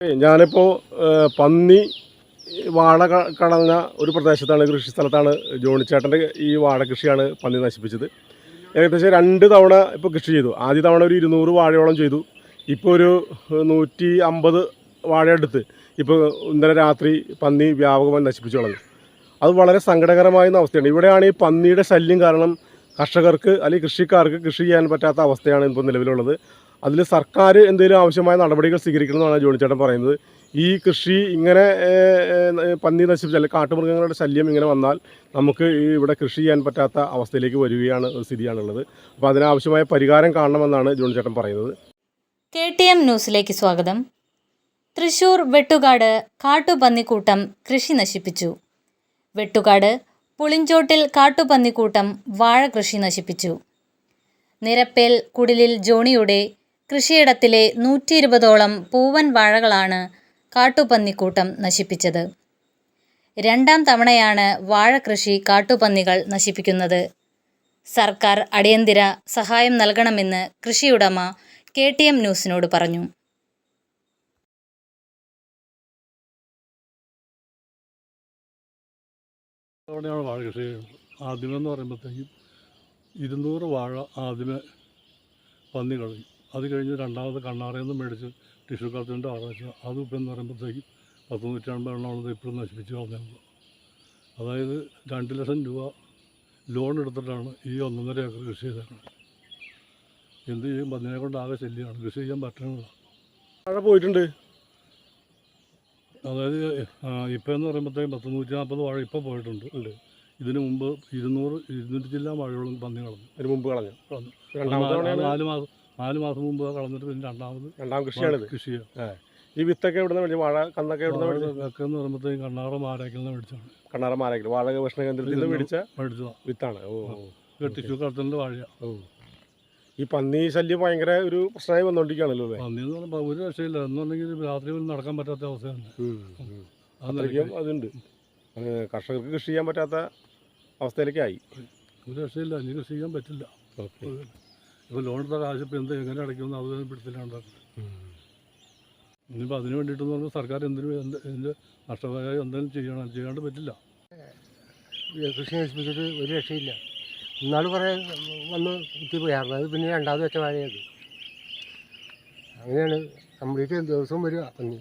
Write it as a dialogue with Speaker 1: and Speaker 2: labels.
Speaker 1: ഞാനിപ്പോൾ പന്നി വാഴ കളഞ്ഞ ഒരു പ്രദേശത്താണ്, കൃഷി സ്ഥലത്താണ്. ജോണിച്ചേട്ടൻ്റെ ഈ വാഴ കൃഷിയാണ് പന്നി നശിപ്പിച്ചത്. ഏകദേശം 2 തവണ ഇപ്പോൾ കൃഷി ചെയ്തു. ആദ്യ തവണ ഒരു 200 വാഴയോളം ചെയ്തു. ഇപ്പോൾ ഒരു 150 വാഴയെടുത്ത് ഇപ്പോൾ ഇന്നലെ രാത്രി പന്നി വ്യാപകമായി നശിപ്പിച്ചു കളഞ്ഞു. അത് വളരെ സങ്കടകരമായിരുന്ന അവസ്ഥയാണ്. ഇവിടെയാണ് ഈ പന്നിയുടെ ശല്യം കാരണം കർഷകർക്ക് അല്ലെങ്കിൽ കൃഷിക്കാർക്ക് കൃഷി ചെയ്യാൻ പറ്റാത്ത അവസ്ഥയാണ് ഇപ്പോൾ നിലവിലുള്ളത്. അതിൽ സർക്കാർ എന്തെങ്കിലും ആവശ്യമായ നടപടികൾ സ്വീകരിക്കണമെന്നാണ് ജോണിച്ചേട്ടൻ പറയുന്നത്. ഈ കൃഷി ഇങ്ങനെ പന്നി നശിപ്പിച്ച അല്ലെങ്കിൽ കാട്ടുമൃഗങ്ങളുടെ ശല്യം ഇങ്ങനെ വന്നാൽ നമുക്ക് ഇവിടെ കൃഷി ചെയ്യാൻ പറ്റാത്ത അവസ്ഥയിലേക്ക് വരികയാണ് സ്ഥിതിയാണുള്ളത്. അപ്പോൾ അതിനാവശ്യമായ പരിഹാരം കാണണമെന്നാണ് ജോണിച്ചേട്ടൻ പറയുന്നത്.
Speaker 2: KTM ന്യൂസിലേക്ക് സ്വാഗതം. തൃശൂർ വെട്ടുകാട് കാട്ടുപന്നിക്കൂട്ടം കൃഷി നശിപ്പിച്ചു. വെട്ടുകാട് പുളിഞ്ചോട്ടിൽ കാട്ടുപന്നിക്കൂട്ടം വാഴ കൃഷി നശിപ്പിച്ചു. നിരപ്പേൽ കുടിലിൽ ജോണിയുടെ കൃഷിയിടത്തിലെ 120ഓളം പൂവൻ വാഴകളാണ് കാട്ടുപന്നിക്കൂട്ടം നശിപ്പിച്ചത്. 2ാം തവണയാണ് വാഴ കൃഷി കാട്ടുപന്നികൾ നശിപ്പിക്കുന്നത്. സർക്കാർ അടിയന്തര സഹായം നൽകണമെന്ന് കൃഷിയുടമ KTM ന്യൂസിനോട് പറഞ്ഞു.
Speaker 3: തവണയാണ് വാഴ കൃഷി ചെയ്യുന്നത്. ആദ്യമെന്ന് പറയുമ്പോഴത്തേക്കും 200 വാഴ ആദ്യമേ പന്നി കളയും. അത് കഴിഞ്ഞ് രണ്ടാമത് കണ്ണാറയിൽ നിന്ന് മേടിച്ച് ടിഷ്യൂ കൾച്ചറിൻ്റെ ആറാഴ്ച അതും ഇപ്പം എന്ന് പറയുമ്പോഴത്തേക്കും 150 എണ്ണമാണ് ഇപ്പോഴും നശിപ്പിച്ച് കളഞ്ഞത്. അതായത് 2 ലക്ഷം രൂപ ലോൺ എടുത്തിട്ടാണ് ഈ 1.5 ഏക്കർ കൃഷി ചെയ്തേക്കുന്നത്. എന്ത് ചെയ്യും? പന്നിനെ കൊണ്ട് ആകെ ശല്യമാണ്, കൃഷി ചെയ്യാൻ പറ്റുന്നില്ല.
Speaker 1: വാഴ പോയിട്ടുണ്ട്.
Speaker 3: അതായത് ഇപ്പം എന്ന് പറയുമ്പോഴത്തേക്കും 140 വാഴ ഇപ്പോൾ പോയിട്ടുണ്ട്. ഇതിന് മുമ്പ് 200 ജില്ലാ വാഴകളും പന്നി കളഞ്ഞു.
Speaker 1: അതിന് മുമ്പ് കളഞ്ഞു.
Speaker 3: 4 മാസം മുമ്പ് കളഞ്ഞിട്ട് പിന്നെ രണ്ടാം
Speaker 1: കൃഷിയാണിത്.
Speaker 3: കൃഷിയാണ്.
Speaker 1: ഈ വിത്തൊക്കെ എവിടെ നിന്ന് വാഴ കന്നൊക്കെ എവിടെ നിന്ന്
Speaker 3: ഒക്കെ എന്ന് പറയുമ്പോഴത്തേക്കും കണ്ണാറ മാരാക്കിൽ നിന്ന് മേടിച്ചാണ്.
Speaker 1: കണ്ണാറ മാരാക്കിൽ വാഴ ഗവേഷണ കേന്ദ്രത്തിൽ നിന്ന്
Speaker 3: മേടിച്ചതാണ്
Speaker 1: വിത്താണ്.
Speaker 3: ടിഷ്യൂ കളച്ചറിൻ്റെ വാഴയാണ്.
Speaker 1: ഈ പന്നി ശല്യം ഭയങ്കര ഒരു പ്രശ്നമായി വന്നുകൊണ്ടിരിക്കുകയാണല്ലോ.
Speaker 3: പന്നി എന്ന് പറയുമ്പോൾ ഒരു രക്ഷയില്ല. എന്നുണ്ടെങ്കിൽ രാത്രി പോലും നടക്കാൻ പറ്റാത്ത അവസ്ഥയാണ്.
Speaker 1: അതുണ്ട്. കർഷകർക്ക് കൃഷി ചെയ്യാൻ പറ്റാത്ത അവസ്ഥയിലേക്കായി.
Speaker 3: ഒരു രക്ഷയില്ല. ഇനി കൃഷി ചെയ്യാൻ പറ്റില്ല. ഇപ്പോൾ ലോൺ എടുത്ത കാശ് ഇപ്പോൾ എങ്ങനെ അടയ്ക്കുമെന്ന് അത് പിടിച്ചില്ലാണ്ടാക്കുന്നത്. ഇനിയിപ്പോൾ അതിന് വേണ്ടിയിട്ടെന്ന് പറഞ്ഞാൽ സർക്കാർ ഇതിൻ്റെ നഷ്ടപരിഹാരം എന്തെങ്കിലും ചെയ്യാണ്ട് പറ്റില്ല.
Speaker 4: കൃഷി നശിപ്പിച്ചിട്ട് ഒരു രക്ഷയില്ല. ഇന്നാൾ കുറേ വന്ന് കുത്തിപ്പോയായിരുന്നു. അത് പിന്നെ 2ാമത് വെച്ച വാഴയത്. അങ്ങനെയാണ് കംപ്ലീറ്റ് ദിവസവും വരിക പന്നി.